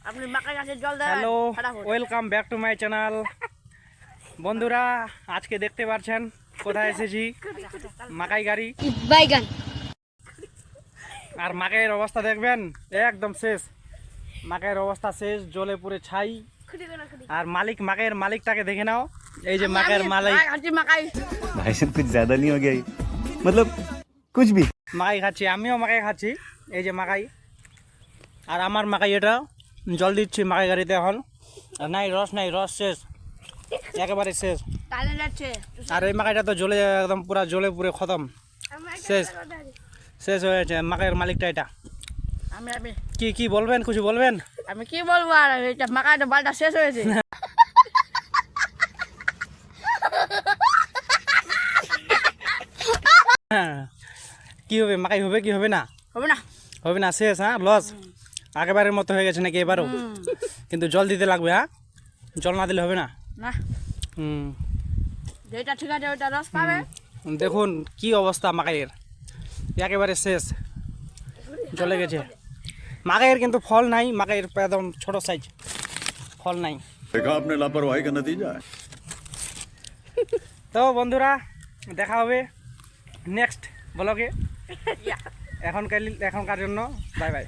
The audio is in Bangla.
আপনি মাকাই গাছে জল দেন। Hello, welcome back to my channel. বন্ধুরা, আজকে দেখতে পাচ্ছেন কোথায় এসেছি, মাকাই গাড়ি। বাইগান আর মাকাইয়ের অবস্থা দেখবেন, একদম শেষ। মাকাইয়ের অবস্থা শেষ, জলে পুরে ছাই। আর মাকাইয়ের মালিকটাকে দেখে নাও, এই যে মাকাইয়ের মালিক। মাকাই भाई साहब कुछ ज्यादा नहीं हो गया ये? मतलब कुछ भी। মাকাই খাচ্ছি, আমিও মাকাই খাচ্ছি। এই যে মাকাই, আর আমার মাকাই এটা জল দিচ্ছি মাকাই গাড়িতে এখন। আর নাই রস শেষ, একেবারে শেষ। তালে যাচ্ছে। আর এই মাকাইটা তো জলে একদম পুরা জলে পুরে খতম, শেষ শেষ হয়েছে। মাকাইয়ের মালিকটা এটা। আমি আমি কি বলবেন, কিছু বলবেন? আমি কি বলবো আর এটা মাকাইটা বালটা শেষ হয়েছে। হ্যাঁ, কি হবে মাকাই, হবে কি হবে না? হবে না। হবে না, শেষ। হ্যাঁ, লস আগেবারের মতো হয়ে গেছে নাকি এবারও? কিন্তু জল দিতে লাগবে। হ্যাঁ, জল না দিলে হবে না। না, হুম, যেটা ঠিক আছে ওইটা রস পাবে। দেখুন কি অবস্থা মাকাইয়ের, একেবারে শেষ, চলে গেছে। মাকাইয়ের কিন্তু ফল নাই, মাকাইয়ের একদম ছোট সাইজ, ফল নাই। देखा आपने लापरवाही का नतीजा है। তো বন্ধুরা, দেখা হবে নেক্সট ব্লগে। এখনকার জন্য বাই বাই।